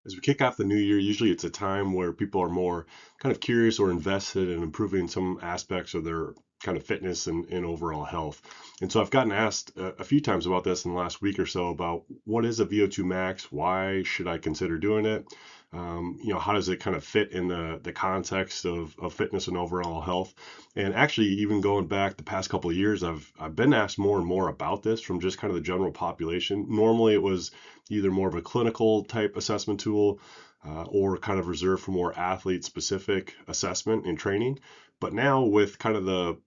As we kick off the new year, usually it's a time where people are more kind of curious or invested in improving some aspects of their kind of fitness and overall health. And so I've gotten asked a few times about this in the last week or so about what is a VO2 max? Why should I consider doing it? How does it kind of fit in the context of fitness and overall health? And actually, even going back the past couple of years, I've been asked more and more about this from just kind of the general population. Normally, it was either more of a clinical type assessment tool or kind of reserved for more athlete specific assessment and training. But now with kind of the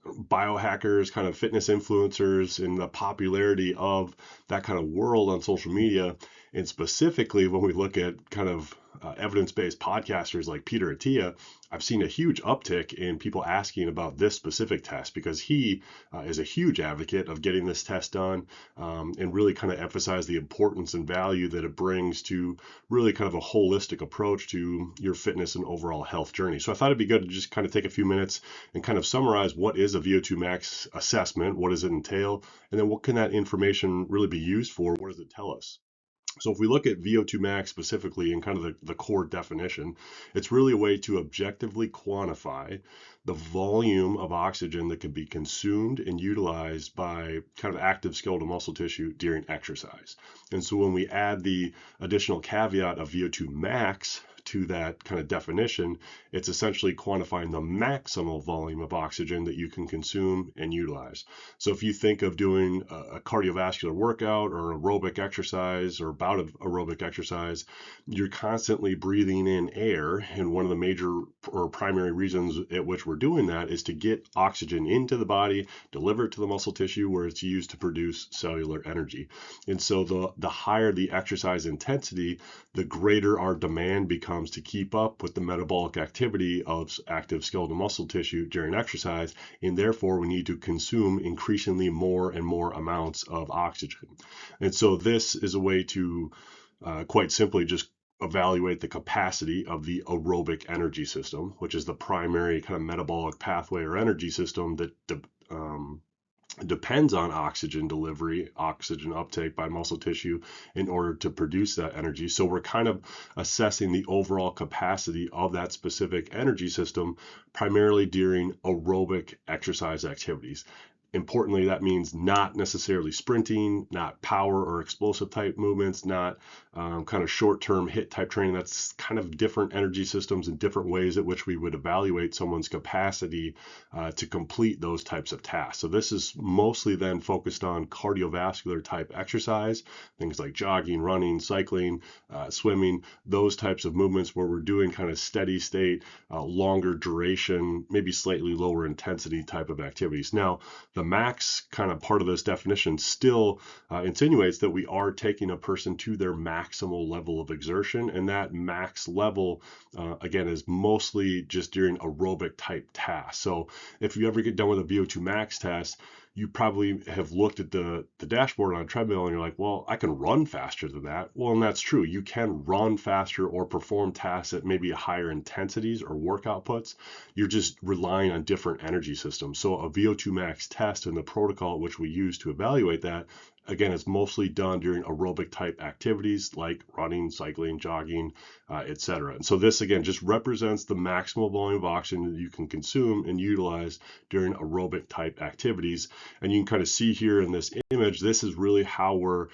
biohackers, kind of fitness influencers, and the popularity of that kind of world on social media. And specifically, when we look at kind of evidence-based podcasters like Peter Attia, I've seen a huge uptick in people asking about this specific test because he is a huge advocate of getting this test done and really kind of emphasize the importance and value that it brings to really kind of a holistic approach to your fitness and overall health journey. So I thought it'd be good to just kind of take a few minutes and kind of summarize what is a VO2 max assessment, what does it entail, and then what can that information really be used for? What does it tell us? So if we look at VO2 max specifically and kind of the core definition, it's really a way to objectively quantify the volume of oxygen that can be consumed and utilized by kind of active skeletal muscle tissue during exercise. And so when we add the additional caveat of VO2 max to that kind of definition, it's essentially quantifying the maximal volume of oxygen that you can consume and utilize. So if you think of doing a cardiovascular workout or aerobic exercise or bout of aerobic exercise, you're constantly breathing in air. And one of the major or primary reasons at which we're doing that is to get oxygen into the body, deliver it to the muscle tissue where it's used to produce cellular energy. And so the higher the exercise intensity, the greater our demand becomes to keep up with the metabolic activity of active skeletal muscle tissue during exercise, and therefore we need to consume increasingly more and more amounts of oxygen. And so this is a way to quite simply just evaluate the capacity of the aerobic energy system, which is the primary kind of metabolic pathway or energy system that depends on oxygen delivery, oxygen uptake by muscle tissue in order to produce that energy. So we're kind of assessing the overall capacity of that specific energy system primarily during aerobic exercise activities. Importantly, that means not necessarily sprinting, not power or explosive type movements, not kind of short-term hit type training. That's kind of different energy systems and different ways at which we would evaluate someone's capacity to complete those types of tasks. So this is mostly then focused on cardiovascular type exercise, things like jogging, running, cycling, swimming, those types of movements where we're doing kind of steady state, longer duration, maybe slightly lower intensity type of activities. Now, the max kind of part of this definition still insinuates that we are taking a person to their maximal level of exertion, and that max level, again, is mostly just during aerobic type tasks. So if you ever get done with a VO2 max test, you probably have looked at the dashboard on a treadmill and you're like, well, I can run faster than that. Well, and that's true. You can run faster or perform tasks at maybe higher intensities or work outputs. You're just relying on different energy systems. So a VO2 max test and the protocol which we use to evaluate that, again, it's mostly done during aerobic type activities like running, cycling, jogging, etc. And so this, again, just represents the maximal volume of oxygen that you can consume and utilize during aerobic type activities. And you can kind of see here in this image, this is really how we're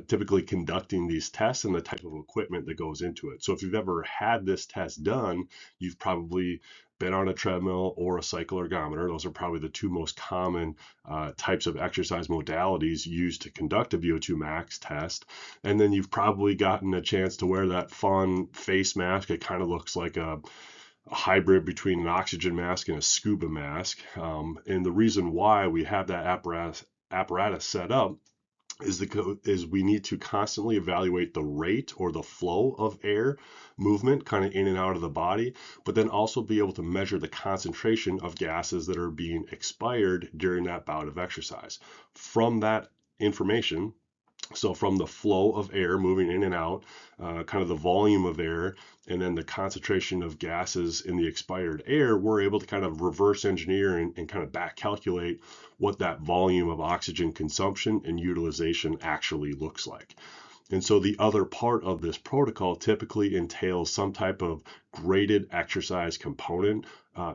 typically conducting these tests and the type of equipment that goes into it. So if you've ever had this test done, you've probably been on a treadmill or a cycle ergometer. Those are probably the two most common types of exercise modalities used to conduct a VO2 max test. And then you've probably gotten a chance to wear that fun face mask. It kind of looks like a hybrid between an oxygen mask and a scuba mask. And the reason why we have that apparatus set up is we need to constantly evaluate the rate or the flow of air movement kind of in and out of the body, but then also be able to measure the concentration of gases that are being expired during that bout of exercise. From that information, so from the flow of air moving in and out, kind of the volume of air, and then the concentration of gases in the expired air, we're able to kind of reverse engineer and kind of back calculate what that volume of oxygen consumption and utilization actually looks like. And so the other part of this protocol typically entails some type of graded exercise component,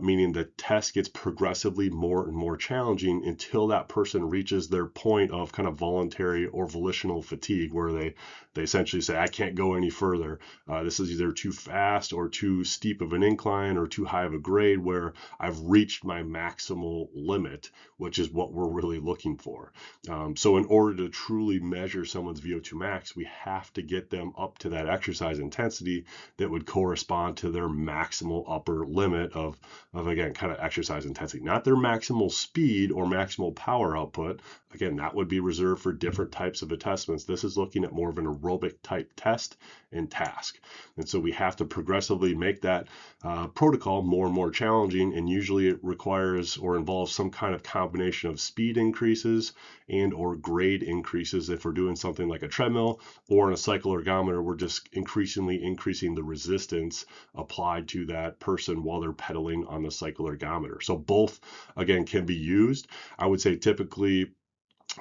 meaning the test gets progressively more and more challenging until that person reaches their point of kind of voluntary or volitional fatigue, where they essentially say, I can't go any further. This is either too fast or too steep of an incline or too high of a grade where I've reached my maximal limit, which is what we're really looking for. So in order to truly measure someone's VO2 max, we have to get them up to that exercise intensity that would correspond to their maximal upper limit of again, kind of exercise intensity, not their maximal speed or maximal power output. Again, that would be reserved for different types of assessments. This is looking at more of an aerobic type test and task. And so we have to progressively make that protocol more and more challenging. And usually it requires or involves some kind of combination of speed increases and or grade increases. If we're doing something like a treadmill or in a cycle ergometer, we're just increasingly increasing the resistance applied to that person while they're pedaling on the cycle ergometer. So both, again, can be used. I would say typically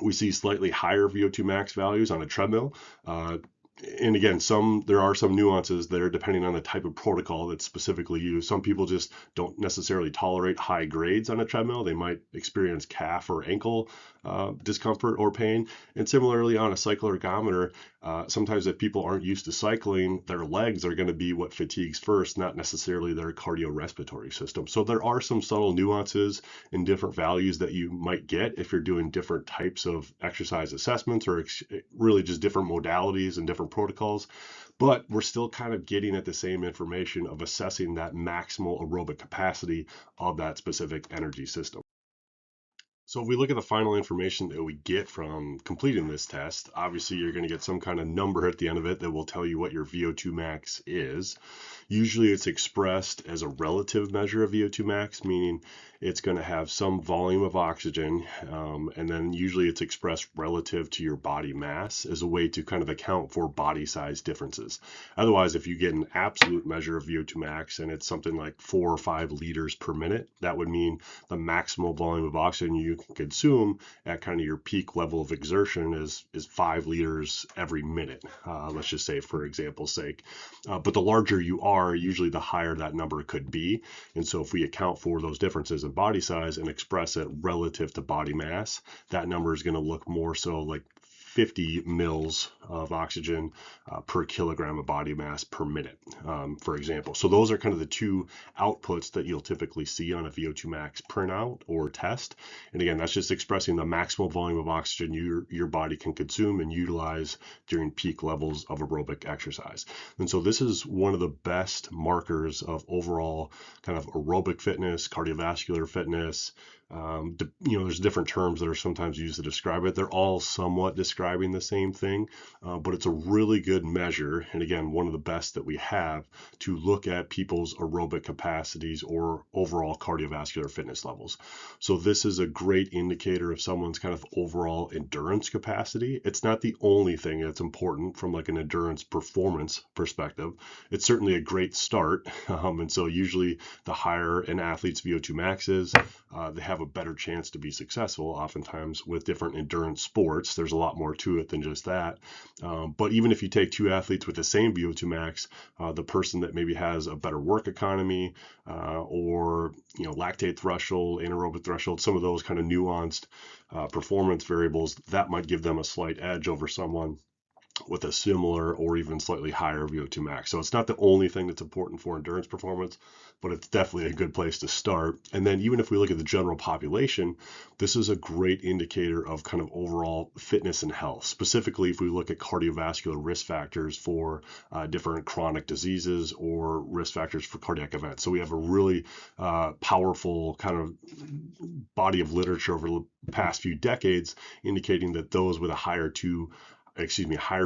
we see slightly higher VO2 max values on a treadmill. And again, there are some nuances there depending on the type of protocol that's specifically used. Some people just don't necessarily tolerate high grades on a treadmill. They might experience calf or ankle discomfort or pain. And similarly, on a cycle ergometer, sometimes if people aren't used to cycling, their legs are going to be what fatigues first, not necessarily their cardiorespiratory system. So there are some subtle nuances in different values that you might get if you're doing different types of exercise assessments or really just different modalities and different protocols. But we're still kind of getting at the same information of assessing that maximal aerobic capacity of that specific energy system. So if we look at the final information that we get from completing this test, obviously you're going to get some kind of number at the end of it that will tell you what your VO2 max is. Usually it's expressed as a relative measure of VO2 max, meaning it's going to have some volume of oxygen, and then usually it's expressed relative to your body mass as a way to kind of account for body size differences. Otherwise, if you get an absolute measure of VO2 max and it's something like 4 or 5 liters per minute, that would mean the maximal volume of oxygen you can consume at kind of your peak level of exertion is 5 liters every minute, let's just say for example's sake. But the larger you are, usually the higher that number could be. And so if we account for those differences in body size and express it relative to body mass, that number is going to look more so like 50 mils of oxygen per kilogram of body mass per minute, for example. So those are kind of the two outputs that you'll typically see on a VO2 max printout or test. And again, that's just expressing the maximal volume of oxygen your body can consume and utilize during peak levels of aerobic exercise. And so this is one of the best markers of overall kind of aerobic fitness, cardiovascular fitness. There's different terms that are sometimes used to describe it. They're all somewhat describing the same thing, but it's a really good measure. And again, one of the best that we have to look at people's aerobic capacities or overall cardiovascular fitness levels. So this is a great indicator of someone's kind of overall endurance capacity. It's not the only thing that's important from like an endurance performance perspective. It's certainly a great start. And so usually the higher an athlete's VO2 max is, they have a better chance to be successful. Oftentimes with different endurance sports, there's a lot more to it than just that. But even if you take two athletes with the same VO2 max, the person that maybe has a better work economy or lactate threshold, anaerobic threshold, some of those kind of nuanced performance variables, that might give them a slight edge over someone with a similar or even slightly higher VO2 max. So it's not the only thing that's important for endurance performance, but it's definitely a good place to start. And then even if we look at the general population, this is a great indicator of kind of overall fitness and health. Specifically, if we look at cardiovascular risk factors for different chronic diseases or risk factors for cardiac events. So we have a really powerful kind of body of literature over the past few decades indicating that those with a higher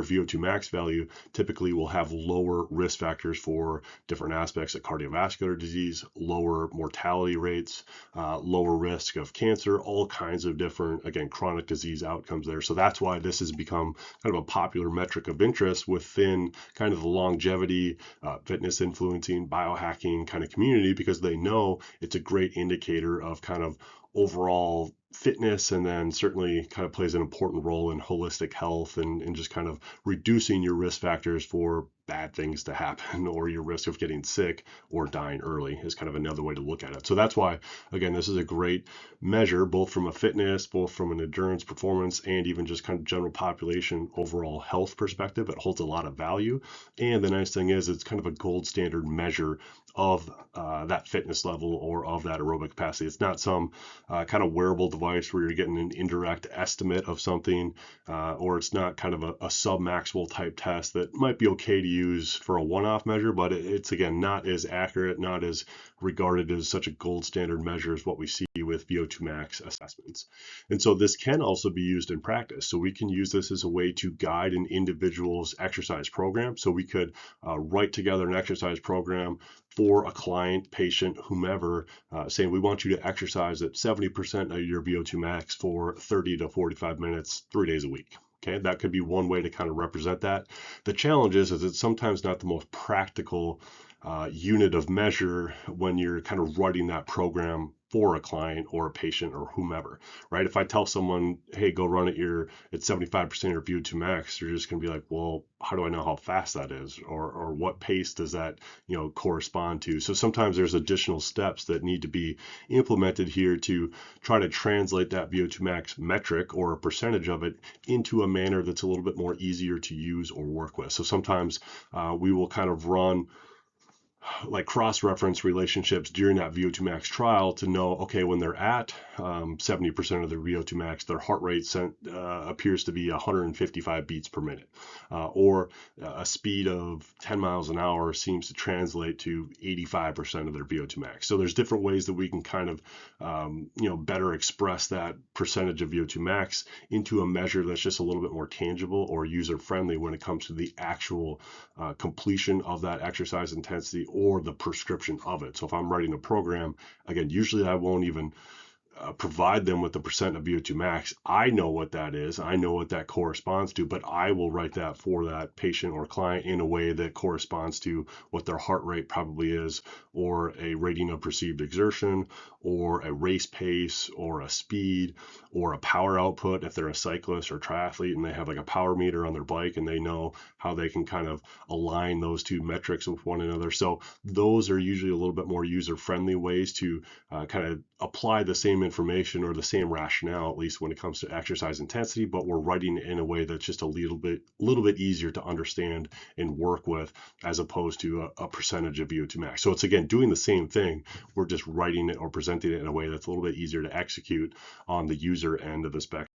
VO2 max value typically will have lower risk factors for different aspects of cardiovascular disease, lower mortality rates, lower risk of cancer, all kinds of different, again, chronic disease outcomes there. So that's why this has become kind of a popular metric of interest within kind of the longevity, fitness influencing, biohacking kind of community, because they know it's a great indicator of kind of overall fitness, and then certainly kind of plays an important role in holistic health and just kind of reducing your risk factors for bad things to happen or your risk of getting sick or dying early is kind of another way to look at it. So that's why, again, this is a great measure, both from a fitness, both from an endurance performance, and even just kind of general population overall health perspective. It holds a lot of value. And the nice thing is it's kind of a gold standard measure of that fitness level or of that aerobic capacity. It's not some kind of wearable device where you're getting an indirect estimate of something, or it's not kind of a sub-maximal type test that might be okay to use for a one-off measure, but it's again not as accurate, not as regarded as such a gold standard measure as what we see with VO2 max assessments. And so this can also be used in practice. So we can use this as a way to guide an individual's exercise program. So we could write together an exercise program for a client, patient, whomever, saying we want you to exercise at 70% of your VO2 max for 30 to 45 minutes, 3 days a week. Okay, that could be one way to kind of represent that. The challenge is it's sometimes not the most practical unit of measure when you're kind of writing that program for a client or a patient or whomever, right? If I tell someone, hey, go run at 75% of your VO2 max, they're just going to be like, well, how do I know how fast that is? Or what pace does that, correspond to? So sometimes there's additional steps that need to be implemented here to try to translate that VO2 max metric or a percentage of it into a manner that's a little bit more easier to use or work with. So sometimes we will kind of run like cross-reference relationships during that VO2 max trial to know, okay, when they're at 70% of their VO2 max, their heart rate appears to be 155 beats per minute, or a speed of 10 miles an hour seems to translate to 85% of their VO2 max. So there's different ways that we can kind of, better express that percentage of VO2 max into a measure that's just a little bit more tangible or user-friendly when it comes to the actual completion of that exercise intensity or the prescription of it. So if I'm writing a program, again, usually I won't even provide them with the percent of VO2 max. I know what that is. I know what that corresponds to, but I will write that for that patient or client in a way that corresponds to what their heart rate probably is, or a rating of perceived exertion, or a race pace, or a speed, or a power output if they're a cyclist or triathlete and they have like a power meter on their bike and they know how they can kind of align those two metrics with one another. So those are usually a little bit more user-friendly ways to kind of apply the same information or the same rationale, at least when it comes to exercise intensity, but we're writing it in a way that's just a little bit easier to understand and work with, as opposed to a percentage of VO2 max. So it's again doing the same thing. We're just writing it or presenting it in a way that's a little bit easier to execute on the user end of the spectrum.